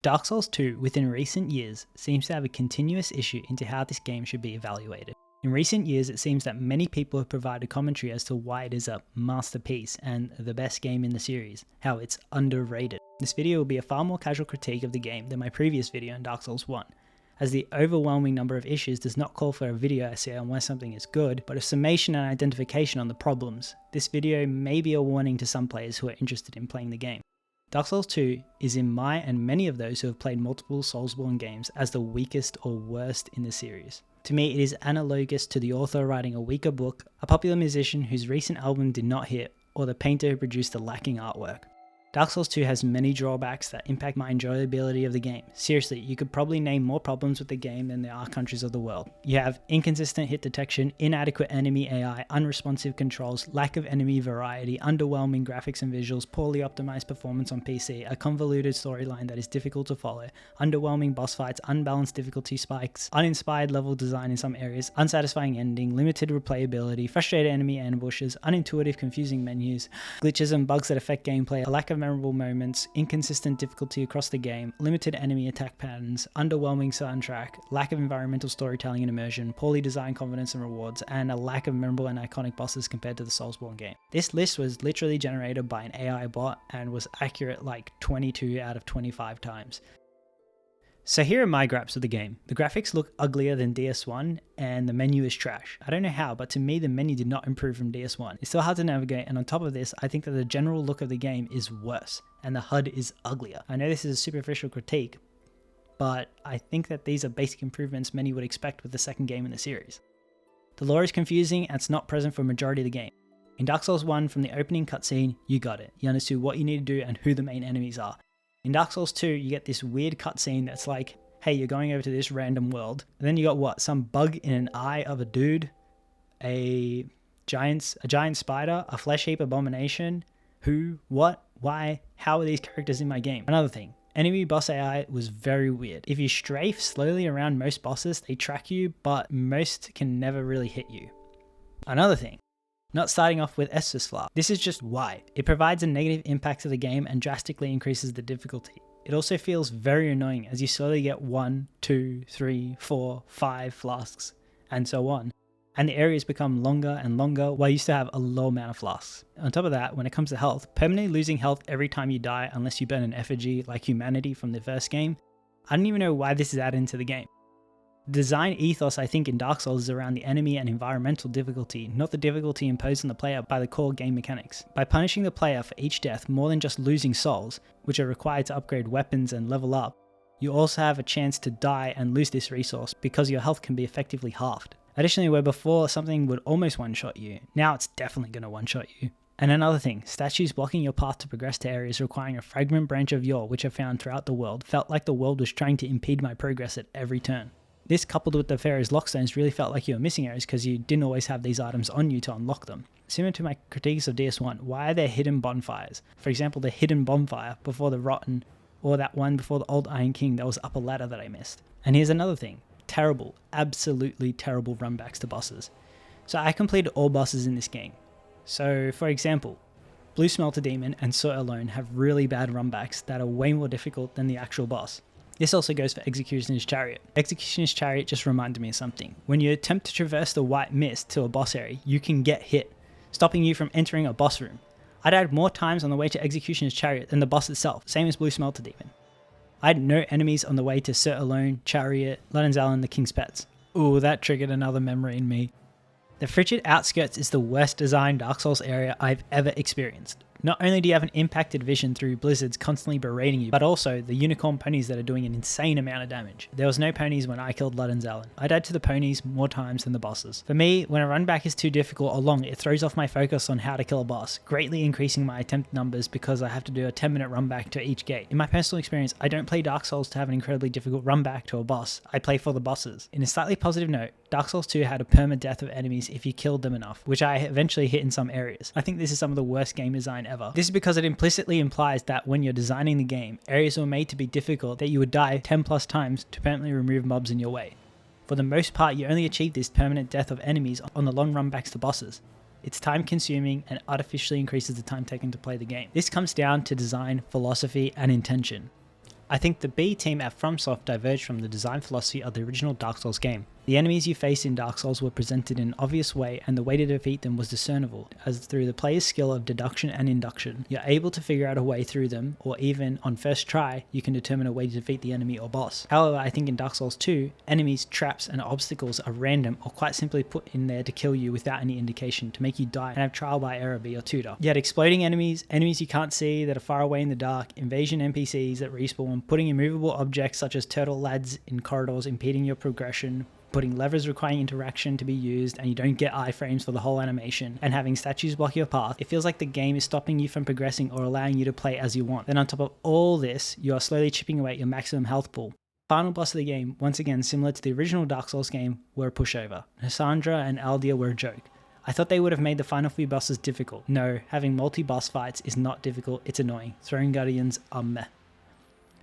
Dark Souls 2 within recent years seems to have a continuous issue into how this game should be evaluated. In recent years, it seems that many people have provided commentary as to why it is a masterpiece and the best game in the series, how it's underrated. This video will be a far more casual critique of the game than my previous video on Dark Souls 1, as the overwhelming number of issues does not call for a video essay on why something is good, but a summation and identification on the problems. This video may be a warning to some players who are interested in playing the game. Dark Souls 2 is in my and many of those who have played multiple Soulsborne games as the weakest or worst in the series. To me, it is analogous to the author writing a weaker book, a popular musician whose recent album did not hit, or the painter who produced the lacking artwork. Dark Souls 2 has many drawbacks that impact my enjoyability of the game. Seriously, you could probably name more problems with the game than there are countries of the world. You have inconsistent hit detection, inadequate enemy AI, unresponsive controls, lack of enemy variety, underwhelming graphics and visuals, poorly optimized performance on PC, a convoluted storyline that is difficult to follow, underwhelming boss fights, unbalanced difficulty spikes, uninspired level design in some areas, unsatisfying ending, limited replayability, frustrated enemy ambushes, unintuitive confusing menus, glitches and bugs that affect gameplay, a lack of memorable moments, inconsistent difficulty across the game, limited enemy attack patterns, underwhelming soundtrack, lack of environmental storytelling and immersion, poorly designed confidence and rewards, and a lack of memorable and iconic bosses compared to the Soulsborne game. This list was literally generated by an AI bot and was accurate like 22 out of 25 times. So here are my gripes with the game. The graphics look uglier than DS1 and the menu is trash. I don't know how, but to me the menu did not improve from DS1. It's still hard to navigate, and on top of this, I think that the general look of the game is worse and the HUD is uglier. I know this is a superficial critique, but I think that these are basic improvements many would expect with the second game in the series. The lore is confusing and it's not present for a majority of the game. In Dark Souls 1, from the opening cutscene, you got it. You understood what you need to do and who the main enemies are. In Dark Souls 2, you get this weird cutscene that's like, hey, you're going over to this random world. And then you got what? Some bug in an eye of a dude, a giant spider, a flesh heap abomination. Who, what, why, how are these characters in my game? Another thing, enemy boss AI was very weird. If you strafe slowly around most bosses, they track you, but most can never really hit you. Another thing, not starting off with Estus Flower. This is just why. It provides a negative impact to the game and drastically increases the difficulty. It also feels very annoying as you slowly get 1, 2, 3, 4, 5 flasks, and so on. And the areas become longer and longer while you used to have a low amount of flasks. On top of that, when it comes to health, permanently losing health every time you die unless you burn an effigy like humanity from the first game, I don't even know why this is added into the game. The design ethos I think in Dark Souls is around the enemy and environmental difficulty, not the difficulty imposed on the player by the core game mechanics. By punishing the player for each death more than just losing souls, which are required to upgrade weapons and level up, you also have a chance to die and lose this resource because your health can be effectively halved. Additionally, where before something would almost one-shot you, now it's definitely going to one-shot you. And another thing, statues blocking your path to progress to areas requiring a fragment branch of yore which are found throughout the world felt like the world was trying to impede my progress at every turn. This coupled with the Pharaoh's lockstones really felt like you were missing areas because you didn't always have these items on you to unlock them. Similar to my critiques of DS1, why are there hidden bonfires? For example, the hidden bonfire before the Rotten, or that one before the Old Iron King that was up a ladder that I missed. And here's another thing, terrible, absolutely terrible runbacks to bosses. So I completed all bosses in this game. So for example, Blue Smelter Demon and Sir alone have really bad runbacks that are way more difficult than the actual boss. This also goes for Executioner's Chariot. Executioner's Chariot just reminded me of something. When you attempt to traverse the white mist to a boss area, you can get hit, stopping you from entering a boss room. I died more times on the way to Executioner's Chariot than the boss itself, same as Blue Smelter Demon. I had no enemies on the way to Sir Alone, Chariot, Luddenzalan, and the King's Pets. Ooh, that triggered another memory in me. The Frigid Outskirts is the worst designed Dark Souls area I've ever experienced. Not only do you have an impacted vision through blizzards constantly berating you, but also the unicorn ponies that are doing an insane amount of damage. There was no ponies when I killed Luddenzalan. I died to the ponies more times than the bosses. For me, when a runback is too difficult or long, it throws off my focus on how to kill a boss, greatly increasing my attempt numbers because I have to do a 10-minute runback to each gate. In my personal experience, I don't play Dark Souls to have an incredibly difficult runback to a boss. I play for the bosses. In a slightly positive note, Dark Souls 2 had a perma-death of enemies if you killed them enough, which I eventually hit in some areas. I think this is some of the worst game design ever. This is because it implicitly implies that when you're designing the game, areas were made to be difficult that you would die 10 plus times to permanently remove mobs in your way. For the most part, you only achieve this permanent death of enemies on the long runbacks to bosses. It's time consuming and artificially increases the time taken to play the game. This comes down to design, philosophy, and intention. I think the B team at FromSoft diverged from the design philosophy of the original Dark Souls game. The enemies you faced in Dark Souls were presented in an obvious way, and the way to defeat them was discernible, as through the player's skill of deduction and induction, you're able to figure out a way through them, or even on first try, you can determine a way to defeat the enemy or boss. However, I think in Dark Souls 2, enemies, traps, and obstacles are random or quite simply put in there to kill you without any indication, to make you die and have trial by error be your tutor. Yet exploding enemies, enemies you can't see that are far away in the dark, invasion NPCs that respawn, putting immovable objects such as turtle lads in corridors impeding your progression, putting levers requiring interaction to be used and you don't get iframes for the whole animation, and having statues block your path, it feels like the game is stopping you from progressing or allowing you to play as you want. Then on top of all this, you are slowly chipping away at your maximum health pool. Final boss of the game, once again similar to the original Dark Souls game, were a pushover. Cassandra and Aldia were a joke. I thought they would have made the final few bosses difficult. No, having multi-boss fights is not difficult, it's annoying. Throne Guardians are meh.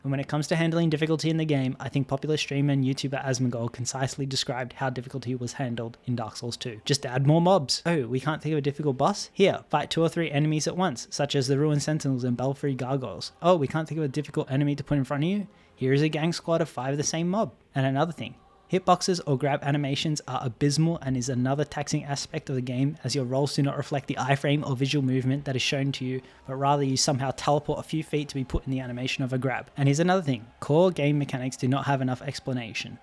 And when it comes to handling difficulty in the game, I think popular streamer and YouTuber Asmongold concisely described how difficulty was handled in Dark Souls 2. Just add more mobs. Oh, we can't think of a difficult boss? Here, fight 2 or 3 enemies at once, such as the Ruined Sentinels and Belfry Gargoyles. Oh, we can't think of a difficult enemy to put in front of you? Here is a gang squad of 5 of the same mob. And another thing, hitboxes or grab animations are abysmal and is another taxing aspect of the game, as your rolls do not reflect the iframe or visual movement that is shown to you, but rather you somehow teleport a few feet to be put in the animation of a grab. And here's another thing, core game mechanics do not have enough explanation.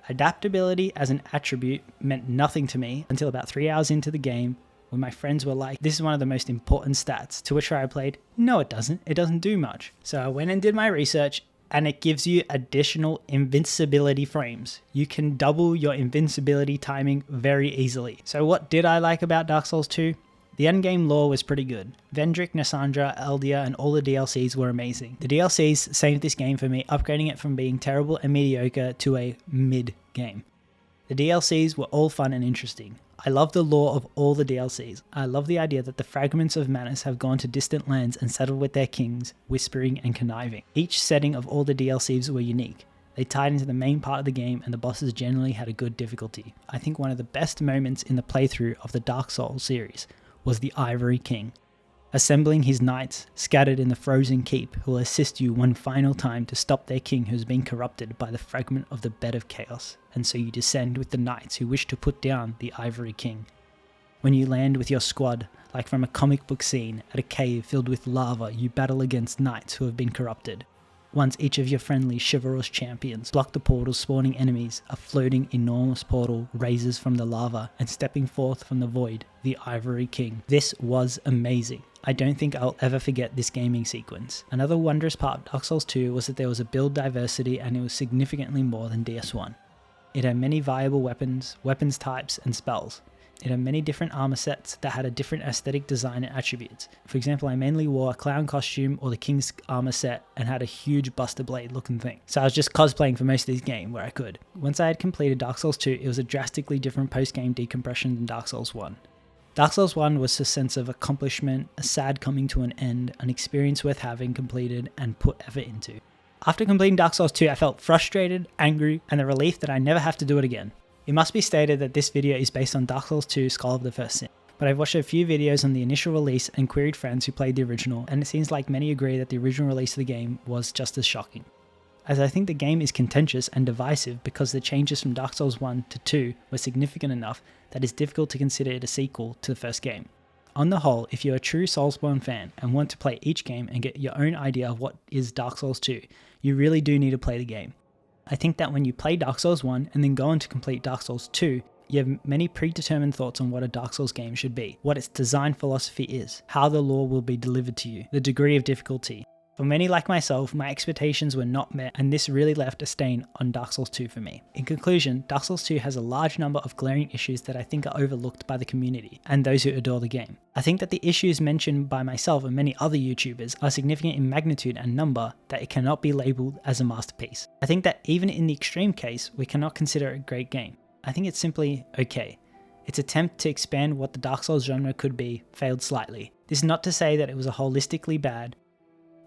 Adaptability as an attribute meant nothing to me until about 3 hours into the game, when my friends were like, this is one of the most important stats, to which I replied, no it doesn't do much. So I went and did my research, and it gives you additional invincibility frames. You can double your invincibility timing very easily. So what did I like about Dark Souls 2? The endgame lore was pretty good. Vendrick, Nassandra, Eldia, and all the DLCs were amazing. The DLCs saved this game for me, upgrading it from being terrible and mediocre to a mid game. The DLCs were all fun and interesting. I love the lore of all the DLCs. I love the idea that the fragments of Manus have gone to distant lands and settled with their kings, whispering and conniving. Each setting of all the DLCs were unique. They tied into the main part of the game and the bosses generally had a good difficulty. I think one of the best moments in the playthrough of the Dark Souls series was the Ivory King. Assembling his knights scattered in the frozen keep who will assist you one final time to stop their king who has been corrupted by the fragment of the bed of chaos, and so you descend with the knights who wish to put down the Ivory King. When you land with your squad, like from a comic book scene, at a cave filled with lava, you battle against knights who have been corrupted. Once each of your friendly chivalrous champions block the portals spawning enemies, a floating enormous portal raises from the lava, and stepping forth from the void, the Ivory King. This was amazing. I don't think I'll ever forget this gaming sequence. Another wondrous part of Dark Souls 2 was that there was a build diversity and it was significantly more than DS1. It had many viable weapons, weapons types, and spells. It had many different armor sets that had a different aesthetic design and attributes. For example, I mainly wore a clown costume or the King's armor set and had a huge Buster Blade looking thing. So I was just cosplaying for most of this game where I could. Once I had completed Dark Souls 2, it was a drastically different post-game decompression than Dark Souls 1. Dark Souls 1 was a sense of accomplishment, a sad coming to an end, an experience worth having completed and put effort into. After completing Dark Souls 2, I felt frustrated, angry, and the relief that I never have to do it again. It must be stated that this video is based on Dark Souls 2 Skull of the First Sin, but I've watched a few videos on the initial release and queried friends who played the original, and it seems like many agree that the original release of the game was just as shocking. As I think the game is contentious and divisive because the changes from Dark Souls 1 to 2 were significant enough that it's difficult to consider it a sequel to the first game. On the whole, if you're a true Soulsborne fan and want to play each game and get your own idea of what is Dark Souls 2, you really do need to play the game. I think that when you play Dark Souls 1 and then go on to complete Dark Souls 2, you have many predetermined thoughts on what a Dark Souls game should be, what its design philosophy is, how the lore will be delivered to you, the degree of difficulty. For many like myself, my expectations were not met, and this really left a stain on Dark Souls 2 for me. In conclusion, Dark Souls 2 has a large number of glaring issues that I think are overlooked by the community and those who adore the game. I think that the issues mentioned by myself and many other YouTubers are significant in magnitude and number that it cannot be labelled as a masterpiece. I think that even in the extreme case, we cannot consider it a great game. I think it's simply okay. Its attempt to expand what the Dark Souls genre could be failed slightly. This is not to say that it was a holistically bad.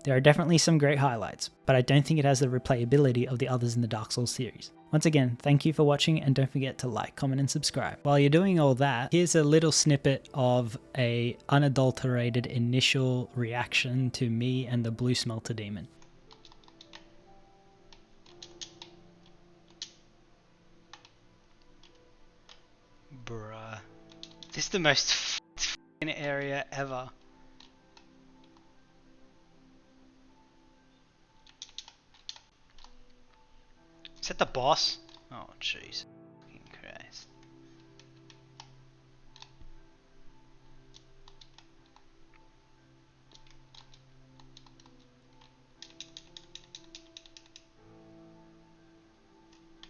There are definitely some great highlights, but I don't think it has the replayability of the others in the Dark Souls series. Once again, thank you for watching and don't forget to like, comment and subscribe. While you're doing all that, here's a little snippet of a unadulterated initial reaction to me and the Blue Smelter Demon. Bruh. This is the most f***ing area ever. Is that the boss? Oh, jeez. Fucking Christ.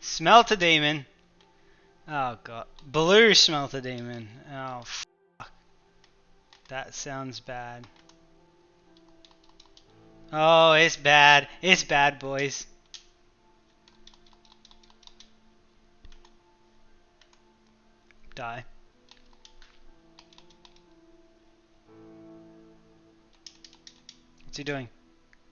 Smelter demon. Oh god. Blue smelter demon. Oh fuck. That sounds bad. Oh, it's bad. It's bad, boys. Die. What's he doing?